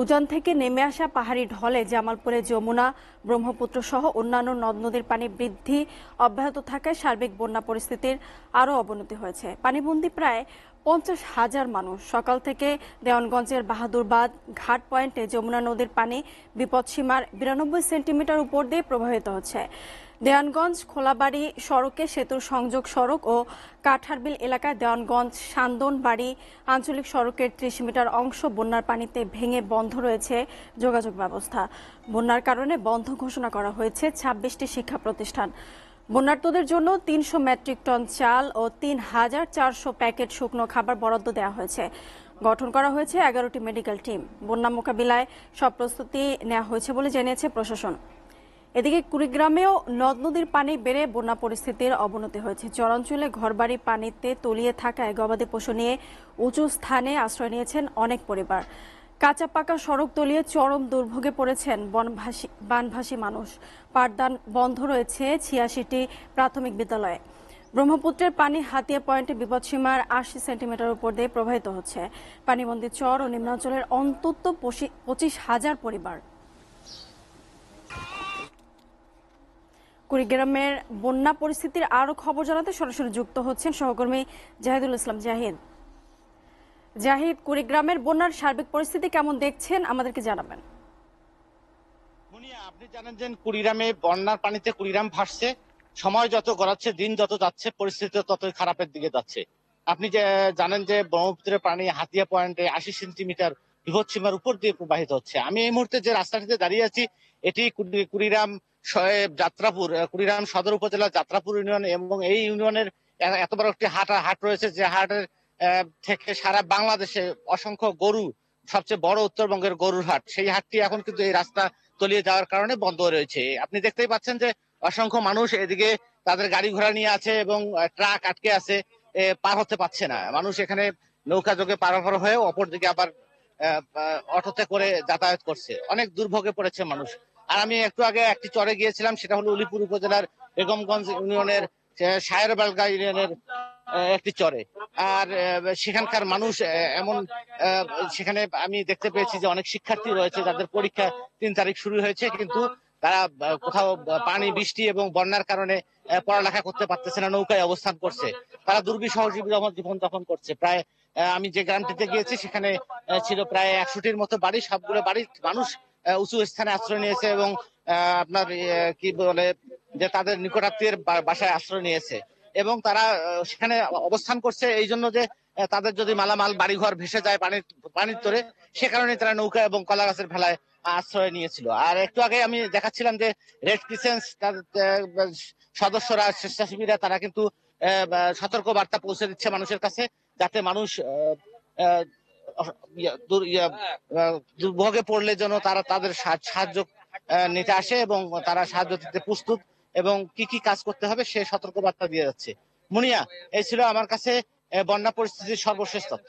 উজান থেকে নেমে আসা পাহাড়ি ঢলে জামালপুরে যমুনা, ব্রহ্মপুত্র সহ অন্যান্য নদ নদীর পানি বৃদ্ধি অব্যাহত থাকায় সার্বিক বন্যা পরিস্থিতির আরও অবনতি হয়েছে। পানিবন্দী প্রায় 50,000 মানুষ। সকাল থেকে দেওয়ানগঞ্জের বাহাদুরবাদ ঘাট পয়েন্টে যমুনা নদীর পানি বিপদসীমার 92 সেন্টিমিটার উপর দিয়ে প্রবাহিত হচ্ছে। দেওয়ানগঞ্জ খোলাবাড়ি সড়কে সেতুর সংযোগ সড়ক ও কাঠারবিল এলাকায় দেওয়ানগঞ্জ সান্দনবাড়ি আঞ্চলিক সড়কের 30 মিটার অংশ বন্যার পানিতে ভেঙে বন্ধ রয়েছে যোগাযোগ ব্যবস্থা। বন্যার কারণে বন্ধ ঘোষণা করা হয়েছে 26টি শিক্ষা প্রতিষ্ঠান। বন্যার্তদের জন্য 300 মেট্রিক টন চাল ও 3,400 প্যাকেট শুকনো খাবার বরাদ্দ দেওয়া হয়েছে। গঠন করা হয়েছে 11টি মেডিকেল টিম। বন্যা মোকাবিলায় সব প্রস্তুতি নেওয়া হয়েছে বলে জানিয়েছে প্রশাসন। এদিকে কুড়িগ্রামেও নদ নদীর পানি বেড়ে বন্যা পরিস্থিতির অবনতি হয়েছে। চরাঞ্চলে ঘরবাড়ি পানিতে তলিয়ে থাকায় গবাদি পশু নিয়ে উঁচু স্থানে আশ্রয় নিয়েছেন অনেক পরিবার। কাঁচা পাকা সড়ক তলিয়ে চরম দুর্ভোগে পড়েছেন বানভাসী মানুষ। পাঠদান বন্ধ রয়েছে 86টি প্রাথমিক বিদ্যালয়ে। ব্রহ্মপুত্রের পানি হাতিয়া পয়েন্টে বিপদসীমার 80 সেন্টিমিটার উপর দিয়ে প্রবাহিত হচ্ছে। পানিবন্দী চর ও নিম্নাঞ্চলের অন্তত 25,000 পরিবার। কুড়িগ্রামের বন্যা পরিস্থিতির আরো খবর জানাতে সরাসরি যুক্ত হচ্ছেন সহকর্মী জাহিদুল ইসলাম। জাহিদ, কুড়িগ্রামের বন্যার সার্বিক পরিস্থিতি কেমন দেখছেন আমাদেরকে জানাবেন। আপনি জানেন যে কুড়িগ্রামে বন্যার পানিতে কুড়িগ্রাম ভাসছে। সময় যত গড়াচ্ছে, দিন যত যাচ্ছে, পরিস্থিতি ততই খারাপের দিকে যাচ্ছে। আপনি যে জানেন যে ব্রহ্মপুত্রের পানি হাতিয়া পয়েন্টে 80 সেন্টিমিটার বিপদসীমার উপর দিয়ে প্রবাহিত হচ্ছে। আমি এই মুহূর্তে যে রাস্তাটিতে দাঁড়িয়ে আছি এটি কুড়িগ্রাম যাত্রাপুর, কুড়িগ্রাম সদর উপজেলার যাত্রাপুর ইউনিয়ন, এবং এই ইউনিয়নের এত বড় একটি হাট রয়েছে যে হাটের থেকে সারা বাংলাদেশে অসংখ্য গরু, সবচেয়ে বড় উত্তরবঙ্গের গরুর হাট, সেই হাটটি এখন কিন্তু এই রাস্তা তলিয়ে যাওয়ার কারণে বন্ধ রয়েছে। আপনি দেখতেই পাচ্ছেন যে অসংখ্য মানুষ এদিকে তাদের গাড়ি ঘোড়া নিয়ে আছে এবং ট্রাক আটকে আছে, পার হতে পারছে না। মানুষ এখানে নৌকা যোগে পারাপার হয়ে অপরদিকে আবার অটোতে করে যাতায়াত করছে। অনেক দুর্ভোগে পড়েছে মানুষ। আর আমি একটু আগে একটি চরে গিয়েছিলাম, সেটা হলো উলিপুর উপজেলার বেগমগঞ্জ ইউনিয়নের সায়ের বেলগা ইউনিয়নের একটি চরে। আর সেখানকার মানুষ এমন, সেখানে আমি দেখতে পেয়েছি যে অনেক শিক্ষার্থী রয়েছে যাদের পরীক্ষা 3 তারিখ শুরু হয়েছে, কিন্তু তারা কোথাও পানি, বৃষ্টি এবং বন্যার কারণে পড়ালেখা করতে পারতেছে না, নৌকায় অবস্থান করছে। তারা দুর্বিষহ জীবন যাপন করছে। প্রায় আমি যে গ্রামটিতে গিয়েছি সেখানে ছিল প্রায় 100টির মতো বাড়ি। সবগুলো বাড়ির মানুষ উঁচু স্থানে আশ্রয় নিয়েছে এবং আপনার কি বলে যে তাদের নিকটাত্মীয়ের বাসায় আশ্রয় নিয়েছে, এবং তারা সেখানে অবস্থান করছে এই জন্য যে তাদের যদি মালামাল বাড়িঘর ভেসে যায় পানির তোরে, সে কারণে তারা নৌকা এবং কলা গাছের ভেলায় আশ্রয় নিয়েছিল। আর একটু আগে আমি দেখাচ্ছিলাম যে রেড ক্রিসেন্ট সদস্যরা, স্বেচ্ছাসেবীরা, তারা কিন্তু সতর্ক বার্তা পৌঁছে দিচ্ছে মানুষের কাছে, যাতে মানুষ দুর্ভোগে পড়লে যেন তারা তাদের সাহায্য নিতে আসে এবং তারা সাহায্য দিতে প্রস্তুত, এবং কি কি কাজ করতে হবে সে সতর্ক বার্তা দিয়ে যাচ্ছে। মুনিয়া, এই ছিল আমার কাছে বন্যা পরিস্থিতির সর্বশেষ তথ্য।